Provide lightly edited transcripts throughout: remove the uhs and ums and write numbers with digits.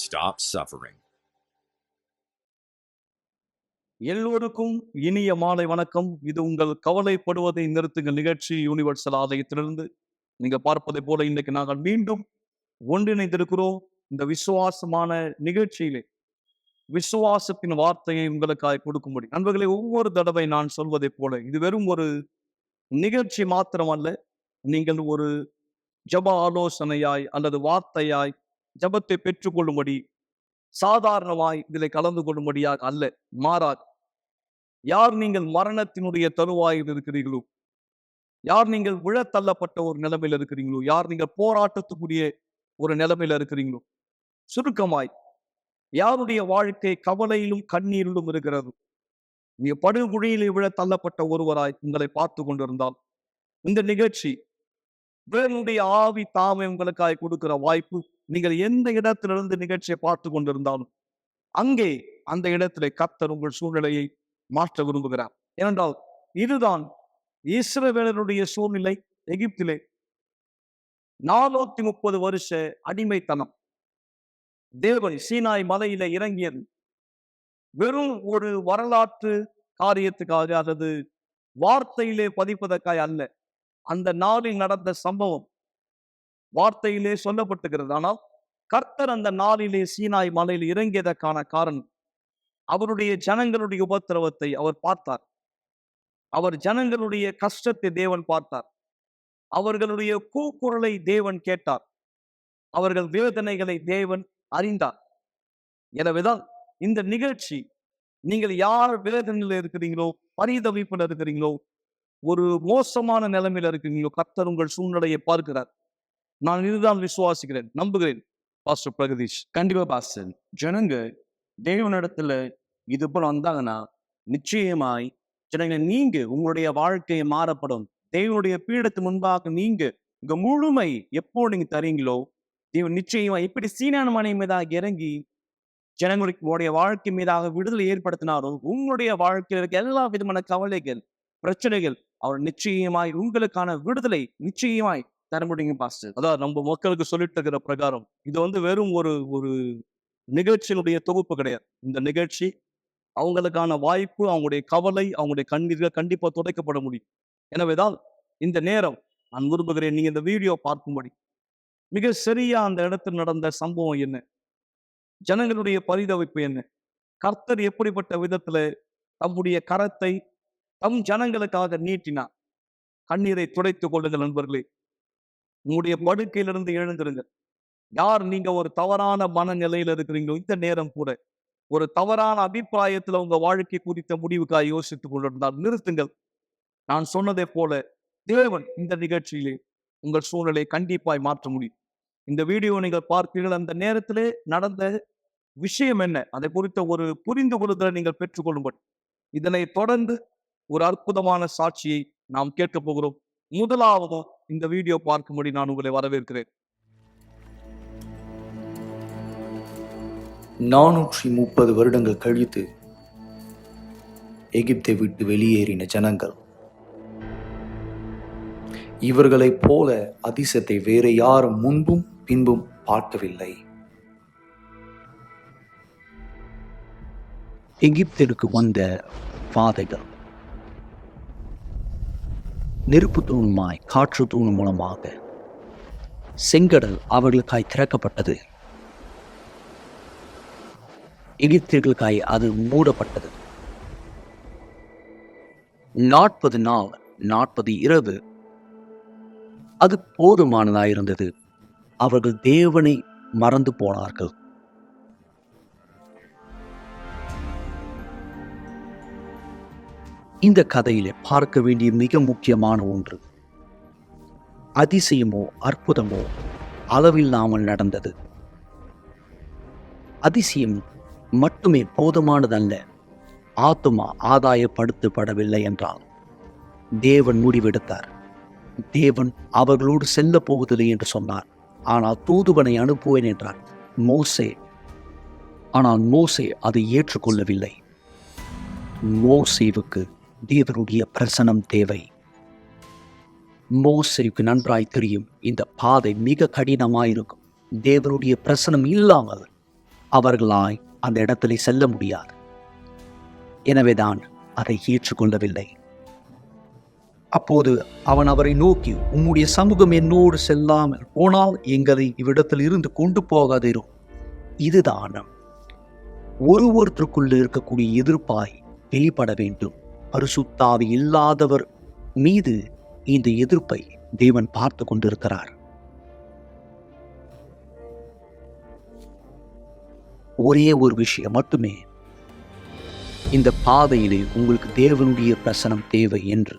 stop suffering. எல்லோருக்கும் இனிய மாலை வணக்கம். இது உங்கள் கவலைப்படுவதை நிறுத்துங்கள் நிகழ்ச்சி யூனிவர்சல் ஆலயத்திலிருந்து நீங்க பார்ப்பதை போல இன்றைக்கு நாங்கள் மீண்டும் ஒன்றிணைந்திருக்கிறோம். இந்த விசுவாசமான நிகழ்ச்சியிலே விசுவாசத்தின் வார்த்தையை உங்களுக்காக கொடுக்கும்படி நண்பர்களே, ஒவ்வொரு தடவை நான் சொல்வதை போல இது வெறும் ஒரு நிகழ்ச்சி மாத்திரமல்ல. நீங்கள் ஒரு ஜப ஆலோசனையாய் அல்லது வார்த்தையாய் ஜபத்தை பெற்றுக்கொள்ளும்படி சாதாரணமாய் இதில் கலந்து கொள்ளும்படியாக அல்ல, மாறாக யார் நீங்கள் மரணத்தினுடைய தருவாயில் இருக்கிறீர்களோ, யார் நீங்கள் விழத்தள்ளப்பட்ட ஒரு நிலைமையில் இருக்கிறீங்களோ, யார் நீங்கள் போராட்டத்துக்குரிய ஒரு நிலைமையில இருக்கிறீங்களோ, சுருக்கமாய் யாருடைய வாழ்க்கை கவலையிலும் கண்ணீரிலும் இருக்கிறது, நீங்க படுகுழியிலே விழ தள்ளப்பட்ட ஒருவராய் உங்களை பார்த்து கொண்டிருந்தால் இந்த நிகழ்ச்சி வேறுடைய ஆவி தாமே உங்களுக்காய் கொடுக்கிற வாய்ப்பு. நீங்கள் எந்த இடத்திலிருந்து நிகழ்ச்சியை பார்த்து கொண்டிருந்தாலும் அங்கே அந்த இடத்திலே கர்த்தர் உங்கள் சூழ்நிலையை மாற்ற விரும்புகிறார். ஏனென்றால் இதுதான் இஸ்ரவேலருடைய சூழ்நிலை. எகிப்திலே 430 வருஷ அடிமைத்தனம். தேவன் சீனாய் மலையில இறங்கியது வெறும் ஒரு வரலாற்று காரியத்துக்காக அல்லது வார்த்தையிலே பதிப்பதற்காக அல்ல. அந்த நாளில் நடந்த சம்பவம் வார்த்தையிலே சொல்லப்பட்டுகிறது. ஆனால் கர்த்தர் அந்த நாளிலே சீனாய் மலையில் இறங்கியதற்கான காரணம் அவருடைய ஜனங்களுடைய உபத்திரவத்தை அவர் பார்த்தார். அவர் ஜனங்களுடைய கஷ்டத்தை தேவன் பார்த்தார். அவர்களுடைய கூக்குரலை தேவன் கேட்டார். அவர்கள் வேதனைகளை தேவன் அறிந்தார். எனவேதான் இந்த நிகழ்ச்சி, நீங்கள் யார் வேதனையில் இருக்கிறீங்களோ, பரிதவிப்பில் இருக்கிறீங்களோ, ஒரு மோசமான நிலைமையில இருக்கிறீங்களோ, கர்த்தர் உங்கள் சூழ்நிலையை பார்க்கிறார். நான் இதுதான் விசுவாசிக்கிறேன், நம்புகிறேன். பாஸ்டர் பிரகதீஷ். கண்டிப்பா பாஸ்டர். ஜனங்க தேவனிடத்துல இது போல வந்தாங்கன்னா நிச்சயமாய் ஜனங்க நீங்க உங்களுடைய வாழ்க்கை மாறப்படும். தேவனுடைய பீடத்து முன்பாக நீங்க உங்க முழுமை எப்போ நீங்க தரீங்களோ, தேவன் நிச்சயமா எப்படி சீனான மனை மீதாக இறங்கி ஜனங்களுடைய வாழ்க்கை மீதாக விடுதலை ஏற்படுத்தினாரோ, உங்களுடைய வாழ்க்கையில் இருக்க எல்லா விதமான கவலைகள், பிரச்சனைகள் அவர் நிச்சயமாய் உங்களுக்கான விடுதலை நிச்சயமாய் தர முடியுங்க பாஸ்டர். அதான் நம்ம மக்களுக்கு சொல்லிட்டு இருக்கிற பிரகாரம் இது வெறும் ஒரு ஒரு நிகழ்ச்சியினுடைய தொகுப்பு கிடையாது. இந்த நிகழ்ச்சி அவங்களுக்கான வாய்ப்பு, அவங்களுடைய கவலை, அவங்களுடைய கண்ணீர்கள் கண்டிப்பா துடைக்கப்பட முடியும். எனவேதான் இந்த நேரம் நான் விரும்புகிறேன் நீங்க இந்த வீடியோ பார்க்கும்படி. மிக சரியா அந்த இடத்தில் நடந்த சம்பவம் என்ன, ஜனங்களுடைய பரிதவிப்பு என்ன, கர்த்தர் எப்படிப்பட்ட விதத்துல தம்முடைய கரத்தை தம் ஜனங்களுக்காக நீட்டினார். கண்ணீரை துடைத்துக் கொள்ளுங்கள் நண்பர்களே. உங்களுடைய படுக்கையிலிருந்து எழுந்திருங்க. யார் நீங்க ஒரு தவறான மனநிலையில இருக்கிறீங்களோ, இந்த நேரம் கூட ஒரு தவறான அபிப்பிராயத்துல உங்க வாழ்க்கை குறித்த முடிவுக்காக யோசித்துக் கொண்டிருந்தால் நிறுத்துங்கள். நான் சொன்னதை போல தேவன் இந்த நிகழ்ச்சியிலே உங்கள் சூழ்நிலை கண்டிப்பாய் மாற்ற முடியும். இந்த வீடியோ நீங்கள் பார்ப்பீர்கள். அந்த நேரத்திலே நடந்த விஷயம் என்ன, அதை குறித்த ஒரு புரிந்து கொள்ளுதலை நீங்கள் பெற்றுக்கொள்ளும்படி இதனை தொடர்ந்து ஒரு அற்புதமான சாட்சியை நாம் கேட்க போகிறோம். முதலாவது இந்த வீடியோ பார்க்கும்படி நான் உங்களை வரவேற்கிறேன். 430 வருடங்கள் கழித்து எகிப்தை விட்டு வெளியேறின ஜனங்கள், இவர்களைப் போல அதிசயத்தை வேறு யாரும் முன்பும் பின்பும் பார்க்கவில்லை. எகிப்திற்கு வந்த பாதைகள் நெருப்பு தூணுமாய் காற்று தூண் மூலமாக செங்கடல் அவர்களுக்காய் திறக்கப்பட்டது. எகிப்தியர்களுக்காய் அது மூடப்பட்டது. 40 நாள் 40 இரவு அது போதுமானதாயிருந்தது. அவர்கள் தேவனை மறந்து போனார்கள். இந்த கதையிலே பார்க்க வேண்டிய மிக முக்கியமான ஒன்று, அதிசயமோ அற்புதமோ அளவில்லாமல் நடந்தது. அதிசயம் மட்டுமே போதுமானதல்ல. ஆத்துமா ஆதாயப்படுத்தப்படவில்லை என்றால் தேவன் முடிவெடுத்தார். தேவன் அவர்களோடு செல்ல போவதில்லை என்று சொன்னார். ஆனால் தூதுவனை அனுப்புவேன் என்றார் மோசே. ஆனால் மோசே அதை ஏற்றுக்கொள்ளவில்லை. மோசேவுக்கு தேவனுடைய பிரசனம் தேவை. மோசேவுக்கு நன்றாய் தெரியும் இந்த பாதை மிக கடினமாயிருக்கும். தேவனுடைய பிரசனம் இல்லாமல் அவர்களாய் அந்த இடத்திலே செல்ல முடியாது. எனவேதான் அதை ஏற்றுக்கொள்ளவில்லை. அப்போது அவன் அவரை நோக்கி, உம்முடைய சமூகம் என்னோடு செல்லாமல் போனால் எங்களை இவ்விடத்தில் இருந்து கொண்டு போகாதிரும். இதுதான் ஒருவருக்குள்ள இருக்கக்கூடிய எதிர்ப்பாய் வெளிப்பட வேண்டும். பரிசுத்த ஆவி இல்லாதவர் மீது இந்த எதிர்ப்பை தேவன் பார்த்து கொண்டிருக்கிறார். ஒரே ஒரு விஷயம் மட்டுமே, இந்த பாதையிலே உங்களுக்கு தேவனுடைய பிரசனம் தேவை என்று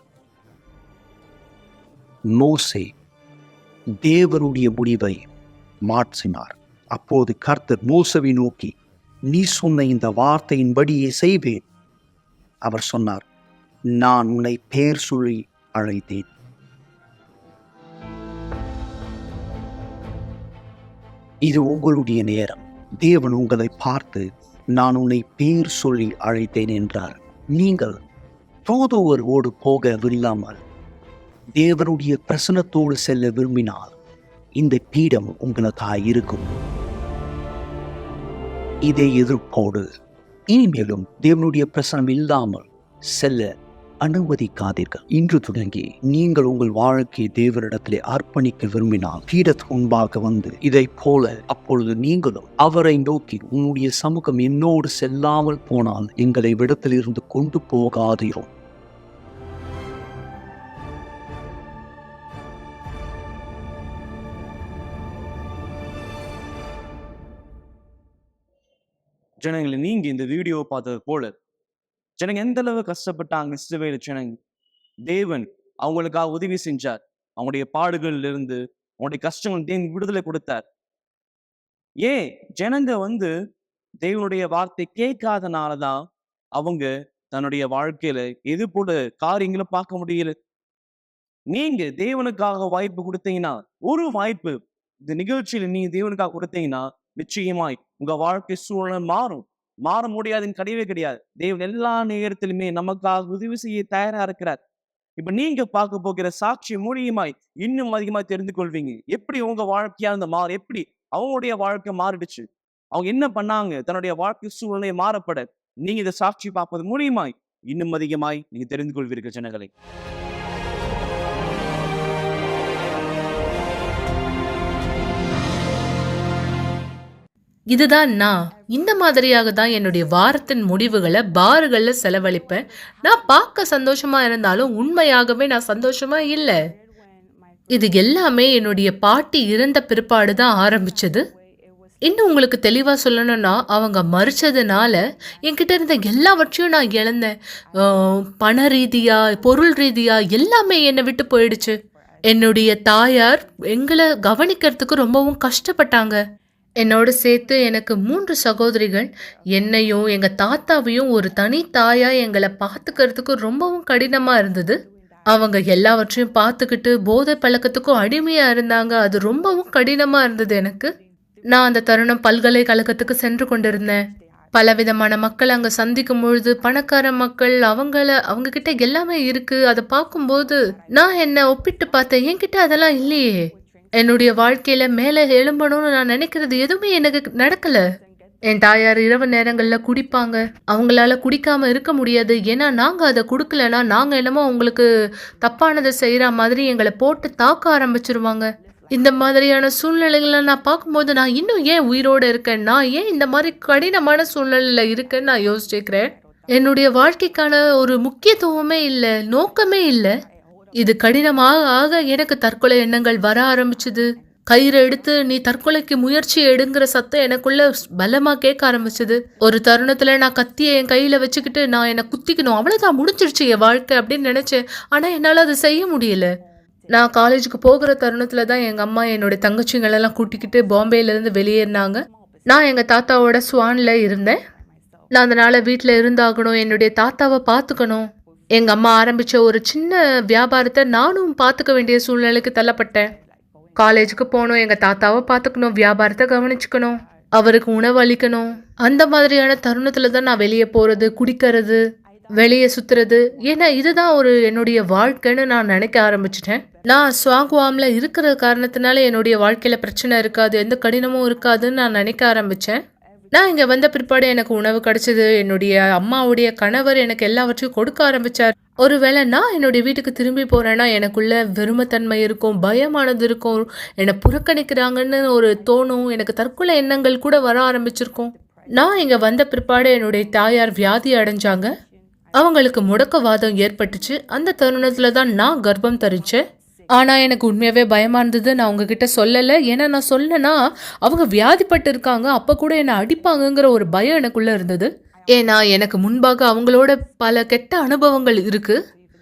மோசே தேவனுடைய முடிவை மாற்றினார். அப்போது கர்த்தர் மோசேவை நோக்கி, நீ சொன்ன இந்த வார்த்தையின்படியே செய்வேன். அவர் சொன்னார், நான் உன்னை பெயர் சொல்லி அழைத்தேன். இது உங்களுடைய நேரம். தேவன் உங்களை பார்த்து, நான் உன்னை பெயர் சொல்லி அழைத்தேன் என்றார். நீங்கள் தூதுவரோடு போக வில்லாமல் தேவனுடைய பிரசனத்தோடு செல்ல விரும்பினால் இந்த பீடம் உங்களுக்காக இருக்கும். இதே எதிர்ப்போடு இனிமேலும் தேவனுடைய பிரசனம் இல்லாமல் செல்ல அனுமதிக்காதீர்கள். இன்று தொடங்கி நீங்கள் உங்கள் வாழ்க்கையை தேவனிடத்திலே அர்ப்பணிக்க விரும்பினால் பீடத்துக்கு முன்பாக வந்து இதை போல அப்பொழுது நீங்களும் அவரை நோக்கி, உன்னுடைய சமூகம் என்னோடு செல்லாமல் போனால் எங்களை விடத்தில் இருந்து கொண்டு போகாதீரும். ஜனங்களை, நீங்க இந்த வீடியோ பார்த்தது போல ஜனங்க எந்த அளவு கஷ்டப்பட்டாங்க இஸ்ரவேல் ஜனங்க. தேவன் அவங்களுக்காக உதவி செஞ்சார். அவங்களுடைய பாடுகள்ல இருந்து, அவங்களுடைய கஷ்டங்கள் தேவன் விடுதலை கொடுத்தார். ஏன் ஜனங்க தேவனுடைய வார்த்தை கேட்காதனாலதான் அவங்க தன்னுடைய வாழ்க்கையில எது போல காரியங்களை பார்க்க முடியல. நீங்க தேவனுக்காக வாய்ப்பு கொடுத்தீங்கன்னா, ஒரு வாய்ப்பு இந்த நிகழ்ச்சியில நீங்க தேவனுக்காக கொடுத்தீங்கன்னா, நிச்சயமாய் உங்க வாழ்க்கை சூழல் மாறும். மாற முடியாதுன்னு கிடையவே கிடையாது. தேவன் எல்லா நேரத்திலுமே நமக்காக உதவி செய்ய தயாரா இருக்கிறார். இப்ப நீங்க பார்க்க போகிற சாட்சி மூலியமாய் இன்னும் அதிகமா தெரிந்து கொள்வீங்க. எப்படி உங்க வாழ்க்கையா எப்படி அவங்களுடைய வாழ்க்கை மாறிடுச்சு, அவங்க என்ன பண்ணாங்க, தன்னுடைய வாழ்க்கை சூழ்நிலை மாறப்பட நீங்க இதை சாட்சி பார்ப்பது மூலியமாய் இன்னும் அதிகமாய் நீங்க தெரிந்து கொள்வீர்கள் ஜனங்களை. இதுதான் நான். இந்த மாதிரியாக தான் என்னுடைய வாரத்தின் முடிவுகளை பார்கள்ல செலவழிப்பேன். நான் பார்க்க சந்தோஷமா இருந்தாலும் உண்மையாகவே நான் சந்தோஷமா இல்லை. இது எல்லாமே என்னுடைய பாட்டி இறந்த பிற்பாடு தான் ஆரம்பிச்சது. இன்னும் உங்களுக்கு தெளிவா சொல்லணும்னா, அவங்க மறிச்சதுனால என்கிட்ட இருந்த எல்லாவற்றையும் நான் இழந்தேன். பண ரீதியா, பொருள் ரீதியா எல்லாமே என்னை விட்டு போயிடுச்சு. என்னுடைய தாயார் எங்களை கவனிக்கிறதுக்கு ரொம்பவும் கஷ்டப்பட்டாங்க. என்னோடு சேர்த்து எனக்கு 3 சகோதரிகள். என்னையும் எங்க தாத்தாவையும் ஒரு தனி தாயா எங்களை பார்த்துக்கிறதுக்கு ரொம்பவும் கடினமா இருந்தது. அவங்க எல்லாவற்றையும் பார்த்துக்கிட்டு போதை பழக்கத்துக்கும் அடிமையா இருந்தாங்க. அது ரொம்பவும் கடினமா இருந்தது எனக்கு. நான் அந்த தருணம் பல்கலைக்கழகத்துக்கு சென்று கொண்டிருந்தேன். பலவிதமான மக்கள் அங்க சந்திக்கும் பொழுது, பணக்கார மக்கள், அவங்க கிட்ட எல்லாமே இருக்கு. அதை பார்க்கும்போது நான் என்ன ஒப்பிட்டு பார்த்தேன். என்கிட்ட அதெல்லாம் இல்லையே. என்னுடைய வாழ்க்கையில மேல எழும்பணும்னு நான் நினைக்கிறது எதுவுமே எனக்கு நடக்கல. என் தாயார் இரவு நேரங்கள்ல குடிப்பாங்க. அவங்களால குடிக்காம இருக்க முடியாது. ஏன்னா நாங்க அதை கொடுக்கலன்னா நாங்க என்னமோ அவங்களுக்கு தப்பானதை செய்யற மாதிரி எங்களை போட்டு தாக்க ஆரம்பிச்சிருவாங்க. இந்த மாதிரியான சூழ்நிலைகளை நான் பார்க்கும்போது, நான் இன்னும் ஏன் உயிரோட இருக்கேன், நான் ஏன் இந்த மாதிரி கடினமான சூழ்நிலையில இருக்கேன்னு நான் யோசிச்சுக்கிறேன். என்னுடைய வாழ்க்கைக்கான ஒரு முக்கியத்துவமே இல்லை, நோக்கமே இல்லை. இது கடினமாக ஆக எனக்கு தற்கொலை எண்ணங்கள் வர ஆரம்பிச்சுது. கயிறை எடுத்து நீ தற்கொலைக்கு முயற்சி எடுங்கிற சத்தம் எனக்குள்ள பலமா கேட்க ஆரம்பிச்சது. ஒரு தருணத்துல நான் கத்தியை என் கையில வச்சுக்கிட்டு நான் என்னை குத்திக்கணும், அவ்வளவுதான், முடிஞ்சிருச்சு என் வாழ்க்கை அப்படின்னு நினைச்சேன். ஆனா என்னால அதை செய்ய முடியல. நான் காலேஜுக்கு போகிற தருணத்துல தான் எங்க அம்மா என்னுடைய தங்கச்சிங்களெல்லாம் கூட்டிக்கிட்டு பாம்பேல இருந்து வெளியேறினாங்க. நான் எங்க தாத்தாவோட ஸ்வான்ல இருந்தேன். நான் அதனால வீட்டுல இருந்தாகணும், என்னுடைய தாத்தாவை பார்த்துக்கணும். எங்க அம்மா ஆரம்பிச்ச ஒரு சின்ன வியாபாரத்தை நானும் பார்த்துக்க வேண்டிய சூழ்நிலைக்கு தள்ளப்பட்டேன். காலேஜுக்கு போகணும், எங்க தாத்தாவை பார்த்துக்கணும், வியாபாரத்தை கவனிச்சுக்கணும், அவருக்கு உணவு அளிக்கணும். அந்த மாதிரியான தருணத்துல தான் நான் வெளியே போறது, குடிக்கிறது, வெளியே சுத்துறது. ஏன்னா இதுதான் என்னுடைய வாழ்க்கைன்னு நான் நினைக்க ஆரம்பிச்சிட்டேன். நான் ஸ்வாகுவாம்ல இருக்கிற காரணத்தினால என்னுடைய வாழ்க்கையில பிரச்சனை இருக்காது, எந்த கடினமும் இருக்காதுன்னு நான் நினைக்க ஆரம்பிச்சேன். நான் இங்க வந்த பிற்பாடு எனக்கு உணவு கிடைச்சது. என்னுடைய அம்மாவுடைய கணவர் எனக்கு எல்லாவற்றையும் கொடுக்க ஆரம்பிச்சார். ஒருவேளை நான் என்னுடைய வீட்டுக்கு திரும்பி போறேன்னா எனக்குள்ள வெறுமைத்தன்மை இருக்கும், பயமானது இருக்கும், என்னை புறக்கணிக்கிறாங்கன்னு ஒரு தோணும். எனக்கு தற்கொலை எண்ணங்கள் கூட வர ஆரம்பிச்சிருக்கும். நான் இங்க வந்த பிற்பாடு என்னுடைய தாயார் வியாதி அடைஞ்சாங்க. அவங்களுக்கு முடக்கவாதம் ஏற்பட்டுச்சு. அந்த தருணத்துல தான் நான் கர்ப்பம் தரிச்சேன். ஆனா எனக்கு உண்மையாவே பயமா இருந்தது. நான் உங்ககிட்ட சொல்லல. ஏன்னா நான் சொன்னேன்னா அவங்க வியாதிப்பட்டு இருக்காங்க, அப்ப கூட என்னை அடிப்பாங்கங்கிற ஒரு பயம் எனக்குள்ள இருந்தது. ஏன்னா எனக்கு முன்பாக அவங்களோட பல கெட்ட அனுபவங்கள் இருக்கு.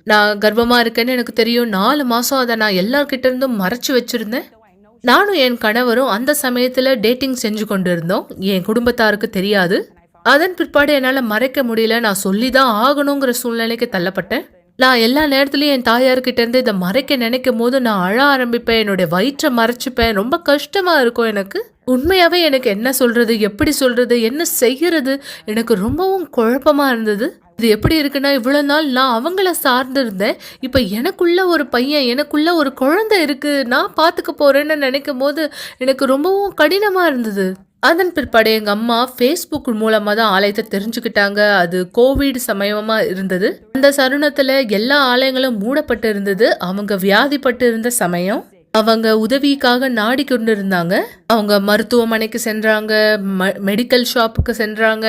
நான் கர்ப்பமா இருக்கேன்னு எனக்கு தெரியும். 4 மாசம் அதை நான் எல்லார்கிட்ட இருந்தும் மறைச்சு வச்சிருந்தேன். நானும் என் கணவரும் அந்த சமயத்துல டேட்டிங் செஞ்சு கொண்டு இருந்தோம். என் குடும்பத்தாருக்கு தெரியாது. அதன் பிற்பாடு என்னால மறைக்க முடியல. நான் சொல்லிதான் ஆகணுங்கிற சூழ்நிலைக்கு தள்ளப்பட்டேன். நான் எல்லா நேரத்துலயும் என் தாயார்கிட்ட இருந்து இதை மறைக்க நினைக்கும் போது நான் அழ ஆரம்பிப்பேன். என்னுடைய வயிற்றை மறைச்சுப்பேன். ரொம்ப கஷ்டமா இருக்கும் எனக்கு. உண்மையாவே எனக்கு என்ன சொல்றது, எப்படி சொல்றது, என்ன செய்யறது, எனக்கு ரொம்பவும் குழப்பமா இருந்தது. இது எப்படி இருக்குன்னா, இவ்வளவு நாள் நான் அவங்கள சார்ந்து இருந்தேன். இப்ப எனக்குள்ள ஒரு பையன், எனக்குள்ள ஒரு குழந்தை இருக்கு, நான் பாத்துக்க போறேன்னு நினைக்கும் போது எனக்கு ரொம்பவும் கடினமா இருந்தது. அதன் பிற்பாடு எங்க அம்மா ஃபேஸ்புக் மூலமா தான் ஆலயத்தை தெரிஞ்சுக்கிட்டாங்க. அது கோவிட் சமயமா இருந்தது. அந்த தருணத்துல எல்லா ஆலயங்களும் மூடப்பட்டு இருந்தது. அவங்க வியாதிப்பட்டு இருந்த சமயம். அவங்க உதவிக்காக நாடி கொண்டு இருந்தாங்க. அவங்க மருத்துவமனைக்கு சென்றாங்க, மெடிக்கல் ஷாப்புக்கு சென்றாங்க.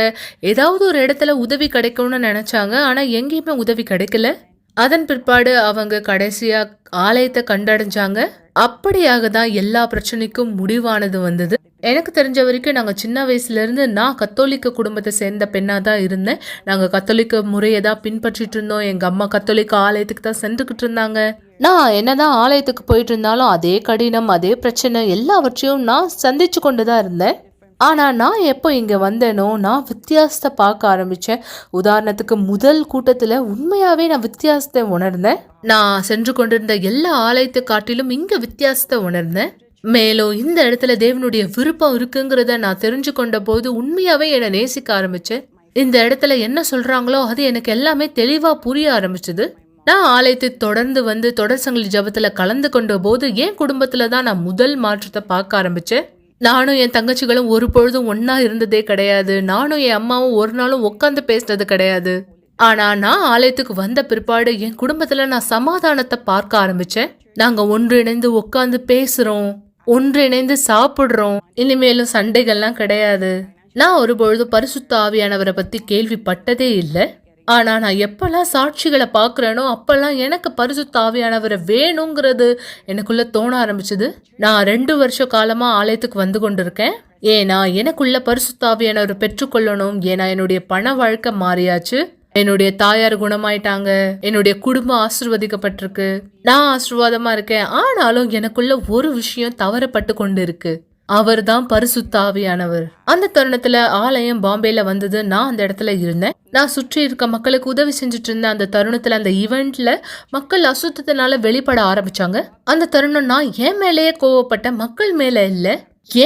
ஏதாவது ஒரு இடத்துல உதவி கிடைக்கும்னு நினைச்சாங்க. ஆனா எங்கேயுமே உதவி கிடைக்கல. அதன் பிற்பாடு அவங்க கடைசியா ஆலயத்தை கண்டடைஞ்சாங்க. அப்படியாக தான் எல்லா பிரச்சனைக்கும் முடிவானது வந்தது. எனக்கு தெரிஞ்ச வரைக்கும் நாங்க சின்ன வயசுல இருந்து நான் கத்தோலிக்க குடும்பத்தை சேர்ந்த பெண்ணா தான் இருந்தேன். நாங்க கத்தோலிக்க முறையை தான் பின்பற்றிட்டு இருந்தோம். எங்க அம்மா கத்தோலிக்க ஆலயத்துக்கு தான் சென்றுகிட்டு இருந்தாங்க. நான் என்னதான் ஆலயத்துக்கு போயிட்டு இருந்தாலும் அதே கடினம், அதே பிரச்சனை எல்லாவற்றையும் நான் சந்திச்சு கொண்டுதான் இருந்தேன். ஆனா நான் எப்போ இங்க வந்தேனோ நான் வித்தியாசத்தை பார்க்க ஆரம்பிச்சேன். உதாரணத்துக்கு முதல் கூட்டத்துல உண்மையாவே நான் வித்தியாசத்தை உணர்ந்தேன். நான் சென்று கொண்டிருந்த எல்லா ஆலயத்தை காட்டிலும் இங்க வித்தியாசத்தை உணர்ந்தேன். மேலும் இந்த இடத்துல தேவனுடைய விருப்பம் இருக்குங்கிறத நான் தெரிஞ்சு கொண்ட போது உண்மையாவே என்னை நேசிக்க ஆரம்பிச்சேன். இந்த இடத்துல என்ன சொல்றாங்களோ அது எனக்கு எல்லாமே தெளிவா புரிய ஆரம்பிச்சது. நான் ஆலயத்தை தொடர்ந்து வந்து தொடர் சங்கிலி ஜபத்துல கலந்து கொண்ட போது என் குடும்பத்துல தான் நான் முதல் மாற்றத்தை பார்க்க ஆரம்பிச்சேன். நானும் என் தங்கச்சிகளும் ஒரு பொழுதும் ஒன்னா இருந்ததே கிடையாது. நானும் என் அம்மாவும் ஒரு நாளும் உட்காந்து பேசினது கிடையாது. ஆனா நான் ஆலயத்துக்கு வந்த பிற்பாடு என் குடும்பத்துல நான் சமாதானத்தை பார்க்க ஆரம்பிச்சேன். நாங்க ஒன்றிணைந்து உட்காந்து பேசுறோம், ஒன்றிணைந்து சாப்பிடுறோம். இனிமேலும் சண்டைகள்லாம் கிடையாது. நான் ஒரு பொழுது பரிசுத்த ஆவியானவரை பத்தி கேள்விப்பட்டதே இல்லை. ஆனா நான் எப்பெல்லாம் சாட்சிகளை பாக்குறேனோ அப்பெல்லாம் எனக்கு பரிசுத்த ஆவியானவரை வேணுங்கிறது எனக்குள்ள தோண ஆரம்பிச்சது. நான் 2 வருஷ காலமா ஆலயத்துக்கு வந்து கொண்டிருக்கேன். ஏன்னா எனக்குள்ள பரிசுத்த ஆவியானவரை பெற்றுக்கொள்ளணும். ஏன்னா என்னுடைய பண வாழ்க்கை மாறியாச்சு. என்னுடைய தாயார் குணமாயிட்டாங்க. என்னுடைய குடும்பம் ஆசீர்வதிக்கப்பட்டிருக்கு. நான் ஆசீர்வாதமா இருக்கேன். ஆனாலும் எனக்குள்ள ஒரு விஷயம் தவறப்பட்டு கொண்டு இருக்கு. அவர் தான் பரிசுத்த ஆவியானவர். அந்த தருணத்துல ஆலயம் பாம்பேல வந்தது. நான் அந்த இடத்துல இருந்தேன். நான் சுற்றி இருக்க மக்களுக்கு உதவி செஞ்சுட்டு இருந்தேன். அந்த தருணத்துல அந்த ஈவெண்ட்ல மக்கள் அசுத்தத்தினால வெளிப்பட ஆரம்பிச்சாங்க. அந்த தருணம் நான் என் மேலேயே கோவப்பட்ட, மக்கள் மேல இல்ல,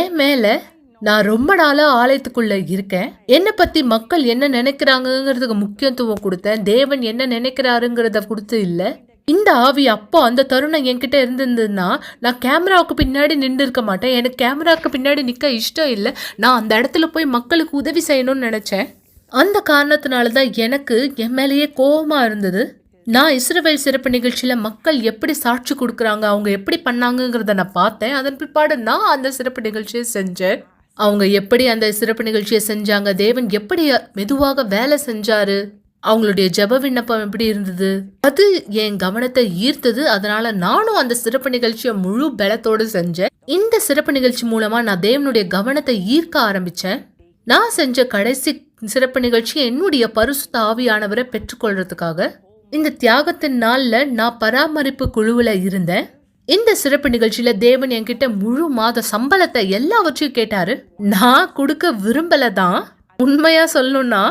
என் மேல. நான் ரொம்ப நாளா ஆலயத்துக்குள்ள இருக்கேன். என்னை பத்தி மக்கள் என்ன நினைக்கிறாங்கிறதுக்கு முக்கியத்துவம் கொடுத்தேன். தேவன் என்ன நினைக்கிறாருங்கிறத கொடுத்து இல்ல. இந்த ஆவி அப்போ அந்த தருணம் என்கிட்ட இருந்திருந்ததுன்னா நான் கேமராவுக்கு பின்னாடி நின்று இருக்க மாட்டேன். எனக்கு கேமராவுக்கு பின்னாடி நிக்க இஷ்டம் இல்லை. நான் அந்த இடத்துல போய் மக்களுக்கு உதவி செய்யணும்னு நினைச்சேன். அந்த காரணத்தினாலதான் எனக்கு என் மேலேயே கோபமா இருந்தது. நான் இஸ்ரவேல் சிறப்பு நிகழ்ச்சியில மக்கள் எப்படி சாட்சி கொடுக்குறாங்க, அவங்க எப்படி பண்ணாங்கிறத நான் பார்த்தேன். அதன் பிற்பாடு நான் அந்த சிறப்பு நிகழ்ச்சியை செஞ்சேன். அவங்க எப்படி அந்த சிறப்பு நிகழ்ச்சியை செஞ்சாங்க, தேவன் எப்படி மெதுவாக வேலை செஞ்சாரு, அவங்களுடைய ஜெப விண்ணப்பம் எப்படி இருந்தது, அது என் கவனத்தை ஈர்த்தது. அதனால நானும் அந்த சிறப்பு நிகழ்ச்சியை முழு பலத்தோடு செஞ்சேன். இந்த சிறப்பு நிகழ்ச்சி மூலமா நான் தேவனுடைய கவனத்தை ஈர்க்க ஆரம்பிச்சேன். நான் செஞ்ச கடைசி சிறப்பு நிகழ்ச்சி என்னுடைய பரிசுத்த ஆவியானவரை பெற்றுக்கொள்றதுக்காக. இந்த தியாகத்தின் நாள்ல நான் பராமரிப்பு குழுவுல இருந்தேன். இந்த சிறப்பு நிகழ்ச்சியில தேவன் என்கிட்ட முழு மாத சம்பளத்தை எல்லாவற்றையும் கேட்டாரு. நான் கொடுக்க விரும்பலதான். உண்மையா சொல்லணும்னா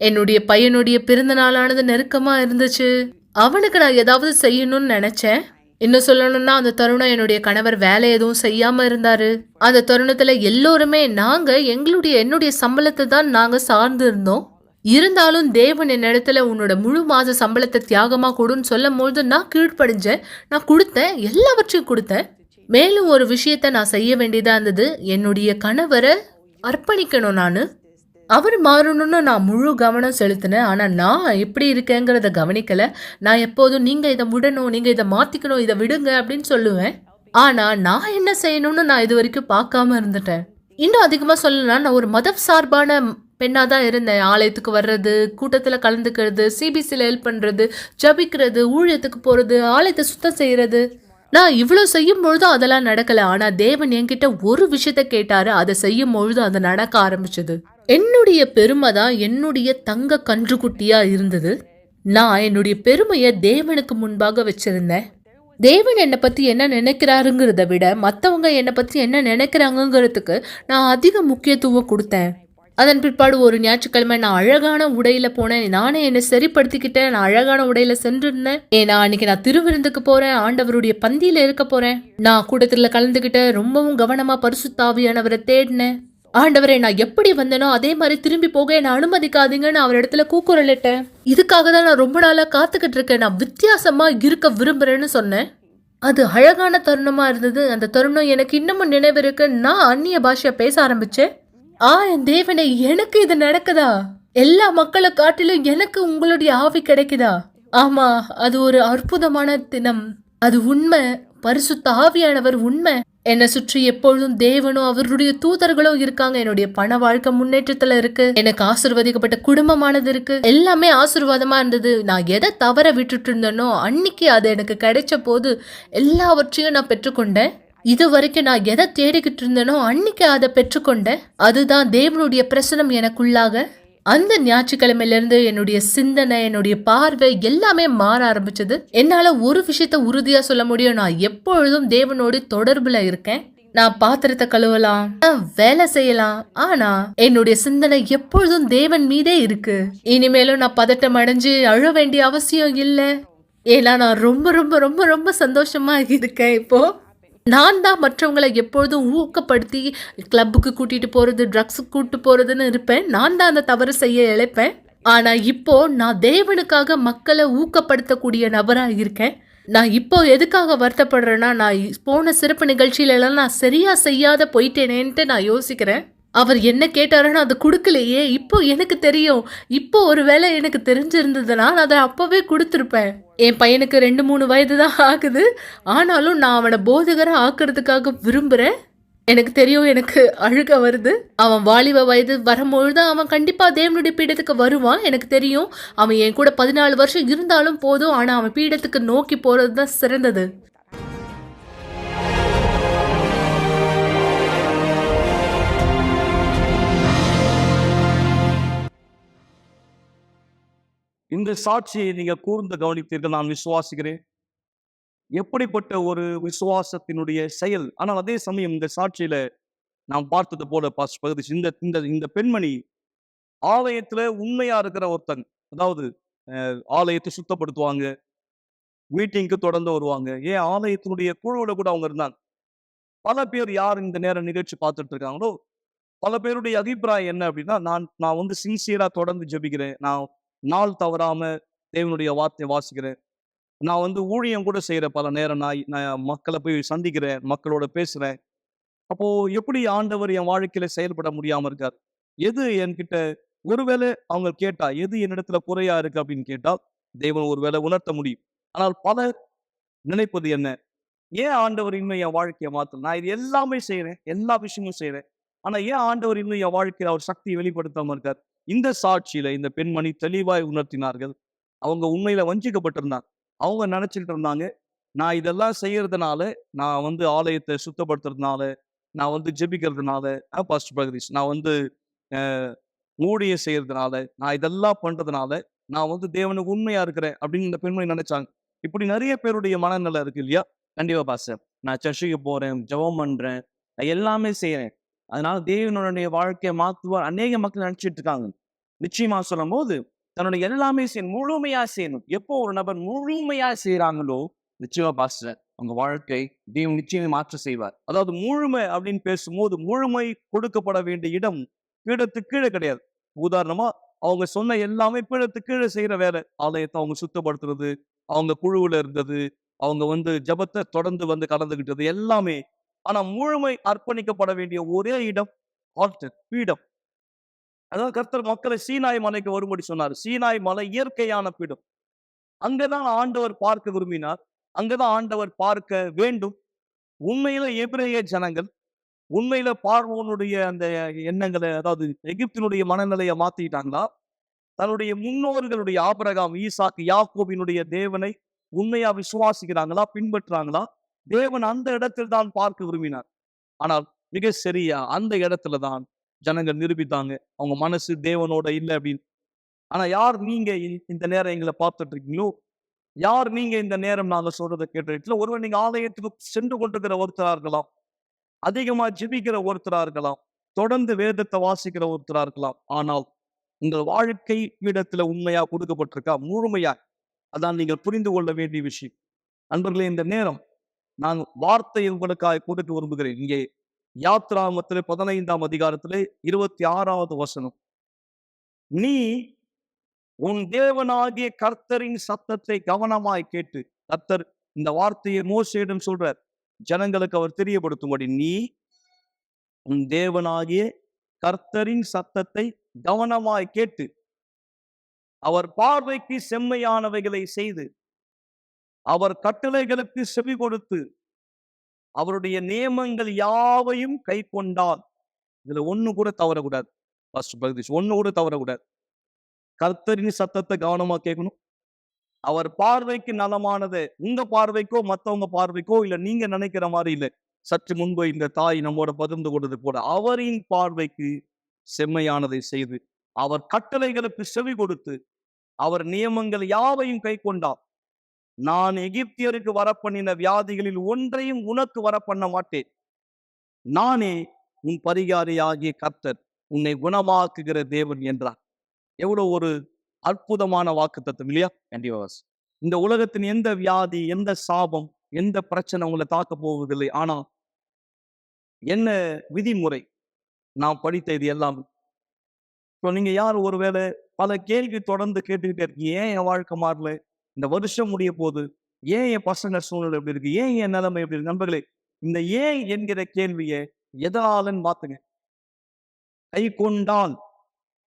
என்னுடைய பையனுடைய பிறந்த நாளானது நெருக்கமா இருந்துச்சு. அவனுக்கு நான் ஏதாவது செய்யணும்னு நினைச்சேன். இன்னும் சொல்லணும்னா அந்த தருணம் என்னுடைய கணவர் வேலை எதுவும் செய்யாம இருந்தாரு. அந்த தருணத்துல எல்லோருமே நாங்க என்னுடைய சம்பளத்தை தான் நாங்க சார்ந்து இருந்தோம். இருந்தாலும் தேவன் என்னிடத்துல உன்னோட முழு மாத சம்பளத்தை தியாகமா கொடுன்னு சொல்லும் போது நான் கீழ்ப்படிஞ்சேன். நான் கொடுத்தேன், எல்லாவற்றையும் கொடுத்தேன். மேலும் ஒரு விஷயத்த நான் செய்ய வேண்டியதா இருந்தது. என்னுடைய கணவரை அர்ப்பணிக்கணும். அவர் மாறணும்னு நான் முழு கவனம் செலுத்தினேன். ஆனா நான் எப்படி இருக்கேங்கிறத கவனிக்கல. நான் எப்போதும் நீங்க இத விடணும், நீங்க இத மாத்திக்கணும், இத விடுங்க அப்படின்னு சொல்லுவேன். ஆனா நான் என்ன செய்யணும்னு நான் இதுவரைக்கும் பார்க்காம இருந்துட்டேன். இன்னும் அதிகமா சொல்லணும்னா நான் ஒரு மத சார்பான பெண்ணா தான் இருந்தேன். ஆலயத்துக்கு வர்றது, கூட்டத்துல கலந்துக்கிறது, சிபிசில ஹெல்ப் பண்றது, ஜபிக்கிறது, ஊழியத்துக்கு போறது, ஆலயத்தை சுத்தம் செய்யறது. நான் இவ்ளோ செய்யும்பொழுதும் அதெல்லாம் நடக்கல. ஆனா தேவன் என்கிட்ட ஒரு விஷயத்த கேட்டாரு. அத செய்யும்பொழுது அது நடக்க ஆரம்பிச்சது. என்னுடைய பெருமை தான் என்னுடைய தங்க கன்றுக்குட்டியா இருந்தது. நான் என்னுடைய பெருமைய தேவனுக்கு முன்பாக வச்சிருந்தேன். தேவன் என்னை பத்தி என்ன நினைக்கிறாருங்கிறத விட மத்தவங்க என்னை பத்தி என்ன நினைக்கிறாங்கங்கிறதுக்கு நான் அதிக முக்கியத்துவம் கொடுத்தேன். அதன் பிற்பாடு ஒரு ஞாயிற்றுக்கிழமை நான் அழகான உடையில போனேன். நானே என்னை சரிப்படுத்திக்கிட்டேன். நான் அழகான உடையில சென்றிருந்தேன். ஏன்னா அன்னைக்கு நான் திருவிருந்துக்கு போறேன். ஆண்டவருடைய பந்தியில இருக்க போறேன். நான் கூட்டத்துல கலந்துகிட்டேன். ரொம்பவும் கவனமா பரிசுத்த ஆவியானவரை தேடினேன். ஆண்டவரே, நான் எப்படி வந்தேனோ அதே மாதிரி திரும்பி போக என்ன அனுமதிக்காதீங்கன்னு அவர் இடத்துல கூக்குரலிட்டேன். இதுக்காக தான் நான் ரொம்ப நாளா காத்துக்கிட்டு இருக்கேன். நான் வித்தியாசமா இருக்க விரும்புறேன்னு சொன்னேன். அது அழகான தருணமா இருந்தது. அந்த தருணம் எனக்கு இன்னமும் நினைவு இருக்கு. நான் அந்நிய பாஷைய பேச ஆரம்பிச்சேன். என் தேவனே, எனக்கு இது நடக்குதா? எல்லா மக்களை காட்டிலும் எனக்கு உங்களுடைய ஆவி கிடைக்குதா? ஆமா, அது ஒரு அற்புதமான தினம். அது உண்மை. பரிசுத்த ஆவியானவர் உண்மை. என்னை சுற்றி எப்பொழுதும் தேவனும் அவருடைய தூதர்களும் இருக்காங்க. என்னுடைய பண வாழ்க்கை முன்னேற்றத்துல இருக்கு. எனக்கு ஆசீர்வதிக்கப்பட்ட குடும்பமானது இருக்கு. எல்லாமே ஆசீர்வாதமா இருந்தது. நான் எதை தவற விட்டுட்டு இருந்தேனோ அன்னைக்கு அது எனக்கு கிடைச்ச போது எல்லாவற்றையும் நான் பெற்றுக்கொண்டேன். இது வரைக்கும் நான் எதை தேடிக்கிட்டு இருந்தேனோ அன்னைக்கு அதை பெற்றுக்கொண்டேன். அதுதான் தேவனுடைய பிரசனம் எனக்குள்ளாக. அந்த ஞாயிற்றுக்கிழமையில இருந்து என்னுடைய சிந்தனை, என்னுடைய பார்வை எல்லாமே மாற ஆரம்பிச்சது. என்னால ஒரு விஷயத்த உறுதியா சொல்ல முடியும். நான் எப்பொழுதும் தேவனோடு தொடர்புல இருக்கேன். நான் பாத்திரத்தை கழுவலாம், நான் வேலை செய்யலாம், ஆனா என்னுடைய சிந்தனை எப்பொழுதும் தேவன் மீதே இருக்கு. இனிமேலும் நான் பதட்டம் அடைஞ்சு அழ வேண்டிய அவசியம் இல்ல. ஏன்னா நான் ரொம்ப ரொம்ப ரொம்ப ரொம்ப சந்தோஷமா இருக்கேன். இப்போ நான் தான் மற்றவங்களை எப்பொழுதும் ஊக்கப்படுத்தி கிளப்புக்கு கூட்டிட்டு போறது, ட்ரக்ஸுக்கு கூட்டிட்டு போறதுன்னு இருப்பேன். நான் தான் அந்த தவறு செய்ய இழைப்பேன். ஆனா இப்போ நான் தேவனுக்காக மக்களை ஊக்கப்படுத்தக்கூடிய நபரா இருக்கேன். நான் இப்போ எதுக்காக வருத்தப்படுறேன்னா, நான் போன சிறப்பு நிகழ்ச்சியில எல்லாம் நான் சரியா செய்யாத போயிட்டேனேன்ட்டு நான் யோசிக்கிறேன். அவர் என்ன கேட்டாருன்னு அது கொடுக்கலையே. இப்போ எனக்கு தெரியும். இப்போ ஒருவேளை எனக்கு தெரிஞ்சிருந்ததுன்னா நான் அதை அப்பவே கொடுத்துருப்பேன். என் பையனுக்கு 2-3 வயது தான் ஆகுது. ஆனாலும் நான் அவனை போதகரை ஆக்குறதுக்காக விரும்புறேன். எனக்கு தெரியும், எனக்கு அழுக வருது. அவன் வாலிப வயது வரும்பொழுது அவன் கண்டிப்பா தேவனுடைய பீடத்துக்கு வருவான். எனக்கு தெரியும். அவன் என் கூட 14 வருஷம் இருந்தாலும் போதும். ஆனா அவன் பீடத்துக்கு நோக்கி போறதுதான் சிறந்தது. இந்த சாட்சியை நீங்க கூர்ந்து கவனித்தீர்கள் நான் விசுவாசிக்கிறேன். எப்படிப்பட்ட ஒரு விசுவாசத்தினுடைய செயல். ஆனால் அதே சமயம் இந்த சாட்சியில நாம் பார்த்தது போல பகுதி இந்த இந்த இந்த பெண்மணி ஆலயத்துல உண்மையா இருக்கிற ஒருத்தங்க. அதாவது ஆலயத்தை சுத்தப்படுத்துவாங்க. மீட்டிங்க்கு தொடர்ந்து வருவாங்க. ஏன் ஆலயத்தினுடைய குழுவுல கூட அவங்க இருந்தாங்க. பல பேர் யார் இந்த நேரம் நிகழ்ச்சி பார்த்துட்டு இருக்காங்களோ, பல பேருடைய அபிப்பிராயம் என்ன அப்படின்னா, நான் நான் வந்து சின்சியரா தொடர்ந்து ஜெபிக்கிறேன். நான் நாள் தவறாம தேவனுடைய வார்த்தையை வாசிக்கிறேன். நான் வந்து ஊழியம் கூட செய்றேன் பல நேரம். நான் நான் மக்கள போய் சந்திக்கிறேன். மக்களோட பேசுறேன். அப்போ எப்படி ஆண்டவர் என் வாழ்க்கையில செயல்பட முடியாம இருக்கார்? எது என்கிட்ட ஒருவேளை அவங்க கேட்டா, எது என்னிடத்துல குறையா இருக்கு அப்படின்னு கேட்டா, தேவன் ஒருவேளை உணர்த்த முடியும். ஆனால் பலர் நினைப்பது என்ன? ஏன் ஆண்டவர் இன்னும் என் வாழ்க்கைய மாத்தல? நான் இது எல்லாமே செய்றேன். எல்லா விஷயமும் செய்றேன். ஆனா ஏன் ஆண்டவர் இன்னும் என் வாழ்க்கையில அவர் சக்தியை வெளிப்படுத்தாம இருக்கார்? இந்த சாட்சியில இந்த பெண்மணி தெளிவாய் உணர்த்தினார்கள். அவங்க உண்மையில வஞ்சிக்கப்பட்டிருந்தாங்க. அவங்க நினைச்சுக்கிட்டு இருந்தாங்க, நான் இதெல்லாம் செய்யறதுனால, நான் வந்து ஆலயத்த சுத்தப்படுத்துறதுனால, நான் வந்து ஜெபிக்கிறதுனால, பாஸ்டர் பிரகதீஷ், நான் வந்து அ ஊழியம் செய்யறதுனால, நான் இதெல்லாம் பண்றதுனால, நான் வந்து தேவனுக்கு உண்மையா இருக்கிறேன் அப்படின்னு இந்த பெண்மணி நினைச்சாங்க. இப்படி நெறைய பேருடைய மனநிலை இருக்கு இல்லையா? கண்டிப்பா பாஸ்டர். நான் சர்ச்சுக்கு போறேன், ஜெபம் பண்றேன், நான் எல்லாமே செய்றேன். அதனால தேவனுடைய வாழ்க்கைய மாத்துவார். அநேக மக்கள் நினைச்சிட்டு இருக்காங்க. நிச்சயமா சொல்லும்போது, தன்னுடைய எல்லாமே செய்யணும். முழுமையா செய்யணும். எப்போ ஒரு நபர் முழுமையா செய்றாங்களோ, நிச்சயமா பாஸ்டர் அவங்க வாழ்க்கை தேவன் நிச்சயமா மாற்றம் செய்வார். அதாவது முழுமை அப்படின்னு பேசும்போது, முழுமை கொடுக்கப்பட வேண்டிய இடம் பீடத்துக்கு கீழ கிடையாது. உதாரணமா, அவங்க சொன்ன எல்லாமே பீடத்துக்கு கீழ செய்ற வேலை. ஆலயத்த அவங்க சுத்தப்படுத்துறது, அவங்க குழுவுல இருந்தது, அவங்க வந்து ஜெபத்த தொடர்ந்து வந்து கலந்துக்கிட்டது எல்லாமே. ஆனா முழுமை அர்ப்பணிக்கப்பட வேண்டிய ஒரே இடம் ஆல்டர், பீடம். அதாவது கர்த்தர் மக்களை சீனாய் மலைக்கு வரும்படி சொன்னார். சீனாய் மலை இயற்கையான பீடம். அங்கதான் ஆண்டவர் பார்க்க விரும்பினார். அங்கதான் ஆண்டவர் பார்க்க வேண்டும். உண்மையில எபிரேய ஜனங்கள் உண்மையில பார்வோனுடைய அந்த எண்ணங்களை, அதாவது எகிப்தினுடைய மனநிலையை மாத்திட்டாங்களா? தன்னுடைய முன்னோர்களுடைய ஆபிரகாம், ஈசாக்கு, யாக்கோபினுடைய தேவனை உண்மையா விசுவாசிக்கிறாங்களா, பின்பற்றாங்களா? தேவன் அந்த இடத்தில் தான் பார்க்க விரும்பினார். ஆனால் மிக சரியா அந்த இடத்துல தான் ஜனங்கள் நிரூபித்தாங்க அவங்க மனசு தேவனோட இல்லை அப்படின்னு. ஆனா யார் நீங்க இந்த நேரம் எங்களை பார்த்துட்டு இருக்கீங்களோ, யார் நீங்க இந்த நேரம் நாங்க சொல்றதை கேட்டு, ஒருவர் நீங்க ஆலயத்துக்கு சென்று கொண்டிருக்கிற ஒருத்தரா இருக்கலாம், அதிகமா ஜெபிக்கிற ஒருத்தரா இருக்கலாம், தொடர்ந்து வேதத்தை வாசிக்கிற ஒருத்தரா இருக்கலாம். ஆனால் உங்கள் வாழ்க்கை பீடத்துல உண்மையா கொடுக்கப்பட்டிருக்கா? முழுமையா? அதான் நீங்கள் புரிந்து கொள்ள வேண்டிய விஷயம். நண்பர்களே, இந்த நேரம் நான் வார்த்தை உங்களுக்காக கொடுக்க விரும்புகிறேன். இங்கே யாத்ராகமத்திலே 15ஆம் அதிகாரத்திலே 26வது வசனம். நீ உன் தேவனாகிய கர்த்தரின் சத்தத்தை கவனமாய் கேட்டு, கர்த்தர் இந்த வார்த்தையை மோசேயிடம் சொல்றார், ஜனங்களுக்கு அவர் தெரியப்படுத்தும்படி, நீ உன் தேவனாகிய கர்த்தரின் சத்தத்தை கவனமாய் கேட்டு அவர் பார்வைக்கு செம்மையானவைகளை செய்து அவர் கட்டளைகளுக்கு செவி கொடுத்து அவருடைய நியமங்கள் யாவையும் கை கொண்டால், இதுல ஒண்ணு கூட தவறக்கூடாது. ஒண்ணு கூட தவறக்கூடாது. கர்த்தரின் சத்தத்தை கவனமா கேட்கணும். அவர் பார்வைக்கு நலமானது, உங்க பார்வைக்கோ மத்தவங்க பார்வைக்கோ இல்ல நீங்க நினைக்கிற மாதிரி இல்லை. சற்று முன்பு இந்த தாய் நம்மோட பகிர்ந்து கொண்டது போல, அவரின் பார்வைக்கு செம்மையானதை செய்து அவர் கட்டளைகளுக்கு செவி கொடுத்து அவர் நியமங்கள் யாவையும் கை கொண்டார். நான் எகிப்தியருக்கு வரப்பண்ணின வியாதிகளில் ஒன்றையும் உனக்கு வரப்பண்ண மாட்டேன். நானே உன் பரிகாரியாகிய கர்த்தர், உன்னை குணமாக்குகிற தேவன் என்றார். எவ்வளவு ஒரு அற்புதமான வாக்குத்தத்தம் இல்லையா? கண்டிப்பாஸ். இந்த உலகத்தின் எந்த வியாதி, எந்த சாபம், எந்த பிரச்சனை உங்களை தாக்க போவதில்லை. ஆனா என்ன விதிமுறை? நான் படித்த இது எல்லாம். இப்போ நீங்க யார் ஒருவேளை பல கேள்வி தொடர்ந்து கேட்டுக்கிட்டே இருக்கீங்க. ஏன் என் வாழ்க்கை மாறல? இந்த வருஷம் முடிய போகுது. ஏன் என் பசங்க சூழ்நிலை எப்படி இருக்கு? ஏன் என் நிலைமை எப்படி இருக்கு? நண்பர்களே, இந்த ஏன் என்கிற கேள்வியை எதாலன்னு மாத்துங்க. கை கொண்டால்,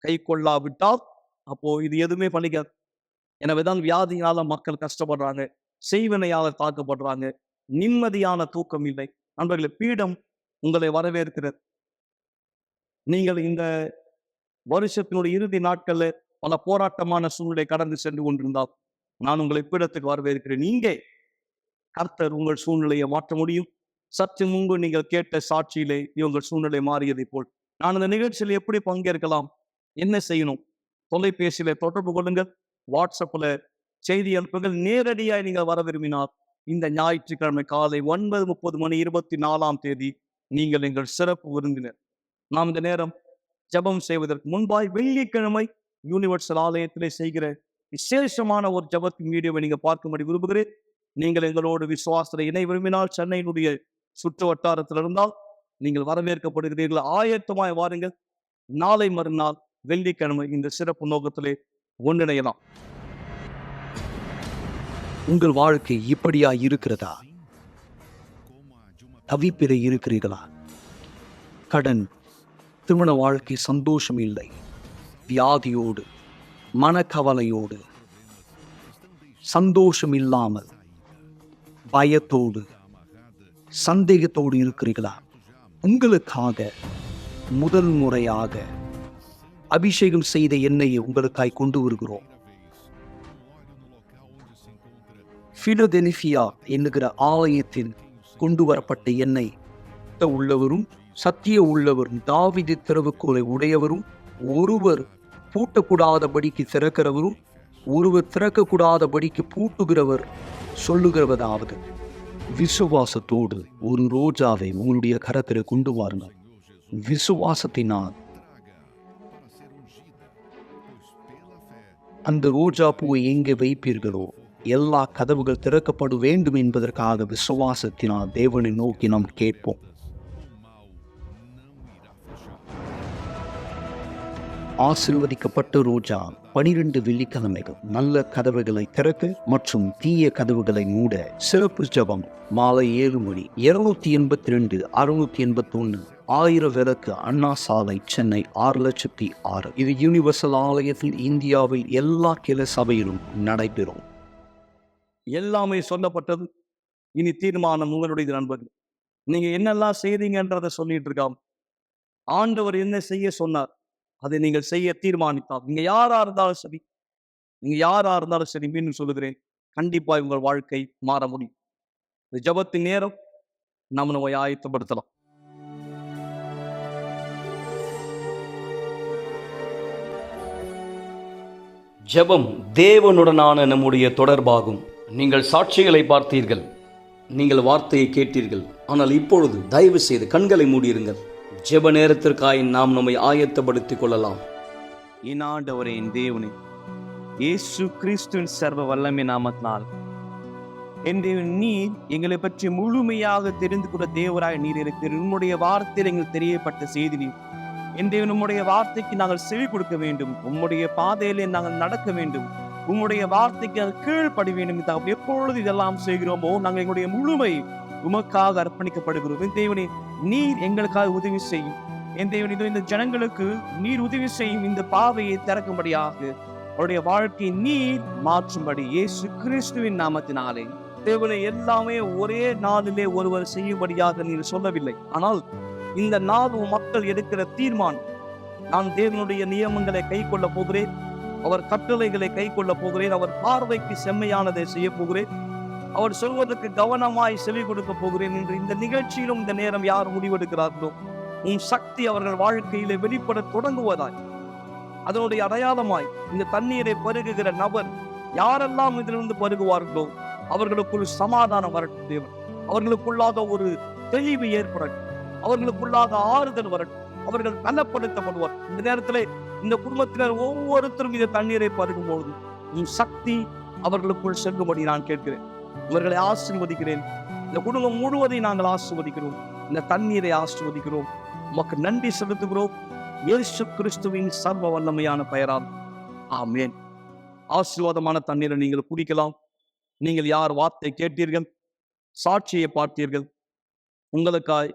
கை கொள்ளாவிட்டால் அப்போ இது எதுவுமே பண்ணிக்காது. எனவேதான் வியாதியால மக்கள் கஷ்டப்படுறாங்க, செய்வினையால தாக்கப்படுறாங்க, நிம்மதியான தூக்கம் இல்லை. நண்பர்களே, பீடம் உங்களை வரவேற்கிறது. நீங்கள் இந்த வருஷத்தினுடைய இறுதி நாட்கள்ல பல போராட்டமான சூழ்நிலை கடந்து சென்று கொண்டிருந்தால் நான் உங்களை பீடத்துக்கு வரவேற்கிறேன். இங்கே கர்த்தர் உங்கள் சூழ்நிலையை மாற்ற முடியும். சற்று முன்பு நீங்கள் கேட்ட சாட்சியிலே உங்கள் சூழ்நிலை மாறியதை போல் நான் இந்த நிகழ்ச்சியில் எப்படி பங்கேற்கலாம், என்ன செய்யணும்? தொலைபேசியில தொடர்பு கொள்ளுங்கள், வாட்ஸ்அப்ல செய்தி அனுப்புங்கள். நேரடியாக நீங்கள் வர விரும்பினால் இந்த ஞாயிற்றுக்கிழமை காலை 9:30 மணி 24ஆம் தேதி நீங்கள் எங்கள் சிறப்பு விருந்தினர். நாம் இந்த நேரம் ஜெபம் செய்வதற்கு முன்பாய் வெள்ளிக்கிழமை யூனிவர்சல் ஆலயத்திலே செய்கிற விசேஷமான ஒரு ஜெபத்தின் வீடியோவை நீங்க பார்க்கும்படி விரும்புகிறேன். நீங்கள் எங்களோடு விசுவாசத்தை இணை விரும்பினால் சென்னையினுடைய சுற்று வட்டாரத்தில் இருந்தால் நீங்கள் வரவேற்கப்படுகிறீர்கள். ஆயத்தமாய் வாருங்கள். நாளை மறுநாள் வெள்ளிக்கிழமை இந்த சிறப்பு நோக்கத்திலே ஒன்றிணையலாம். உங்கள் வாழ்க்கை இப்படியா இருக்கிறதா? தவிப்பிட இருக்கிறீர்களா? கடன், திருமண வாழ்க்கை சந்தோஷம் இல்லை, வியாதியோடு, மனக்கவலையோடு, சந்தோஷம் இல்லாமல், பயத்தோடு, சந்தேகத்தோடு இருக்கிறீர்களா? உங்களுக்காக முதல் முறையாக அபிஷேகம் செய்த எண்ணெயை உங்களுக்காய் கொண்டு வருகிறோம். பிலதெல்பியா என்கிற ஆலயத்தில் கொண்டு வரப்பட்ட எண்ணெய் உள்ளவரும் சத்திய உள்ளவரும் தாவீது திறவுகோலை உடையவரும் ஒருவர் பூட்டக்கூடாதபடிக்கு திறக்கிறவரும் ஒருவர் திறக்கக்கூடாதபடிக்கு பூட்டுகிறவர் சொல்லுகிறவதாவது, விசுவாசத்தோடு ஒரு ரோஜாவை உங்களுடைய கரத்தில் கொண்டு வாருங்கள். விசுவாசத்தினால் அந்த ரோஜா பூவை எங்கே வைப்பீர்களோ எல்லா கதவுகள் திறக்கப்பட வேண்டும் என்பதற்காக விசுவாசத்தினால் தேவனை நோக்கி நாம் கேட்போம். ஆசீர்வதிக்கப்பட்ட ரோஜா 12 வெள்ளிக்கிழமைகள் நல்ல கதவுகளை திறக்க மற்றும் தீய கதவுகளை மூட சிறப்பு ஜெபம் மாலை 7 மணி 282 681 1000 விளக்கு அண்ணா சாலை சென்னை 6,06,000. இது யூனிவர்சல் ஆலயத்தில் இந்தியாவில் எல்லா கிளை சபையிலும் நடைபெறும். எல்லாமே சொல்லப்பட்டது. இனி தீர்மானம் உங்களுடைய நண்பர்கள். நீங்க என்னெல்லாம் செய்றீங்கன்றதை சொல்லிட்டு இருக்காம ஆண்டவர் என்ன செய்ய சொன்னார் அதை நீங்கள் செய்ய தீர்மானித்தால் நீங்க யாரா இருந்தாலும் சரி மீண்டும் சொல்லுகிறேன், கண்டிப்பா உங்கள் வாழ்க்கை மாற முடியும். இந்த ஜெபத்தின் நேரம் நம்ம ஆயத்தப்படுத்தலாம். ஜெபம் தேவனுடனான நம்முடைய தொடர்பாகும். நீங்கள் சாட்சிகளை பார்த்தீர்கள், நீங்கள் வார்த்தையை கேட்டீர்கள். ஆனால் இப்பொழுது தயவு செய்து கண்களை மூடியிருங்கள். ஜெப நேரத்திற்காய் நாம் நம்மை ஆயத்தப்படுத்திக் கொள்ளலாம். ஆண்டவரே, என் தேவனே, இயேசு கிறிஸ்துவின் சர்வ வல்லமை நாமத்தினால் என் தேவன், நீர் எங்களை பற்றி முழுமையாக தெரிந்து கொண்ட தேவராய் நீர் இருக்கிற உம்முடைய வார்த்தையில் எங்களுக்கு தெரியப்பட்ட செய்தி நீர். என் தேவன், உம்முடைய வார்த்தைக்கு நாங்கள் செவி கொடுக்க வேண்டும். உம்முடைய பாதையிலே நாங்கள் நடக்க வேண்டும். உம்முடைய வார்த்தைக்கு நாங்கள் கீழ்ப்படி வேண்டும். எப்பொழுது இதெல்லாம் செய்கிறோமோ நாங்கள் எங்களுடைய முழுமை உமக்காக அர்ப்பணிக்கப்படுகிறோம். என் தேவனே, நீர் எங்களுக்காக உதவி செய்யும். என் தேவன், இதோ இந்த ஜனங்களுக்கு நீர் உதவி செய்யும். இந்த பாதையை திறக்கும்படியாக அவருடைய வாழ்க்கையை நீர் மாற்றும்படி இயேசு கிறிஸ்துவின் நாமத்தினாலே தேவனை எல்லாமே ஒரே நாளிலே ஒருவர் செய்யும்படியாக நீர் சொல்லவில்லை. ஆனால் இந்த நாள் மக்கள் எடுக்கிற தீர்மானம், நான் தேவனுடைய நியமங்களை கை கொள்ள போகிறேன், அவர் கட்டளைகளை கை கொள்ள போகிறேன், அவர் பார்வைக்கு செம்மையானதை செய்ய போகிறேன், அவர் சொல்வதற்கு கவனமாய் செவி கொடுக்க போகிறேன் என்று இந்த நிகழ்ச்சியிலும் இந்த நேரம் யார் முடிவெடுக்கிறார்களோ உன் சக்தி அவர்கள் வாழ்க்கையிலே வெளிப்பட தொடங்குவதாய், அதனுடைய அடையாளமாய் இந்த தண்ணீரை பருகுகிற நபர் யாரெல்லாம் இதிலிருந்து பருகுவார்களோ அவர்களுக்குள் சமாதானம் வரட்டும். தேவன் அவர்களுக்குள்ளாக ஒரு தெளிவு ஏற்படட்டும், அவர்களுக்குள்ளாக ஆறுதல் வரட்டும், அவர்கள் பலப்படுத்தப்படுவார். இந்த நேரத்திலே இந்த குடும்பத்தினர் ஒவ்வொருத்தரும் இந்த தண்ணீரை பருகும் பொழுது உன் சக்தி அவர்களுக்குள் செல்லும்படி நான் கேட்கிறேன். இவர்களை ஆசீர்வதிக்கிறேன். இந்த குடும்பம் முழுவதை நாங்கள் ஆசீர்வதிக்கிறோம். இந்த தண்ணீரை ஆசீர்வதிக்கிறோம். உமக்கு நன்றி செலுத்துகிறோம். இயேசு கிறிஸ்துவின் சர்வ வல்லமையான பெயரால் ஆமென். ஆசீர்வாதமான தண்ணீரை நீங்கள் குடிக்கலாம். நீங்கள் யார் வார்த்தை கேட்டீர்கள், சாட்சியை பார்த்தீர்கள், உங்களுக்காய்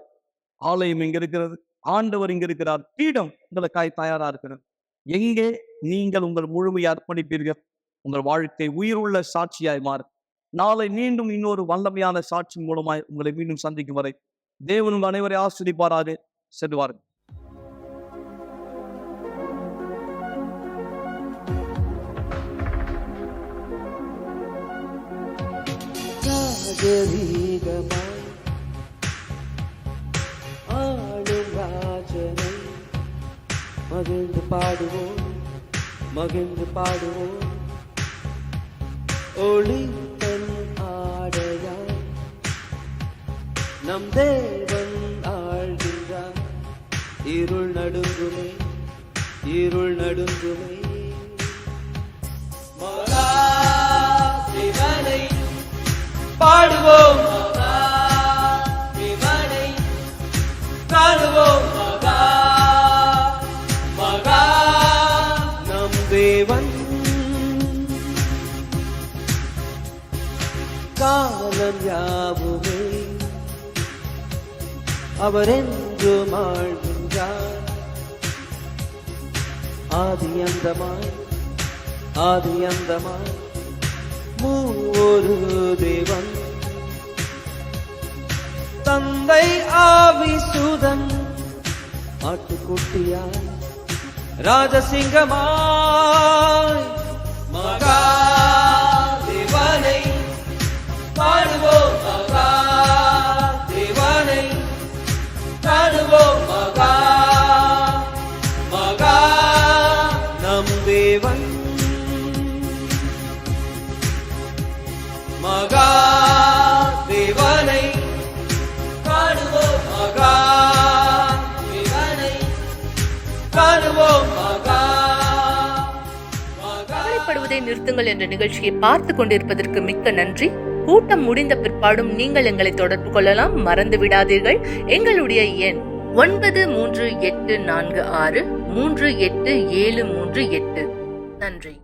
ஆலயம் இங்க இருக்கிறது, ஆண்டவர் இங்க இருக்கிறார், பீடம் உங்களுக்காய் தயாரா இருக்கிறது. எங்கே நீங்கள் உங்கள் முழுமையை அர்ப்பணிப்பீர்கள், உங்கள் வாழ்க்கை உயிருள்ள சாட்சியாய் மாறும். நாளை மீண்டும் இன்னொரு வல்லமையான சாட்சி மூலமாய் உங்களை மீண்டும் சந்திக்கும் வரை தேவன் உங்கள் அனைவரை ஆசீர்வதிப்பாராக. செல்வார்கள். ராஜரீகமாய் ஆளும் ராஜனை மகிழ்ந்து பாடுவோம் ஒளி தன் ஆடையாய் நம் தேவன் ஆழ்கின்றார். இருள் நடுங்குமே மகா சிவனை பாடுவோம், மகா சிவனை காணுவோம். மகா நம் தேவன் காலம் யாவுமே அவர் என்றும் ஆழ்கின்றார். ஆதி அந்தமாய் மூவொரு தேவன், தந்தை ஆவி சுதன் ஆட்டுக்குட்டியாய் ராஜசிங்கமாய் மகா தேவனை பாடுவோம். மகா தேவனை பாடுவோம். மகா நம் தேவன் மகா தேவனை பாடுவோம். மகா தேவனை பாடுவோம். கவலைப்படுவதை நிறுத்துங்கள் என்ற நிகழ்ச்சியை பார்த்து கொண்டிருப்பதற்கு மிக்க நன்றி. கூட்டம் முடிந்த பிற்பாடும் நீங்கள் எங்களை தொடர்பு கொள்ளலாம். மறந்து விடாதீர்கள், எங்களுடைய எண் 938463 383738. நன்றி.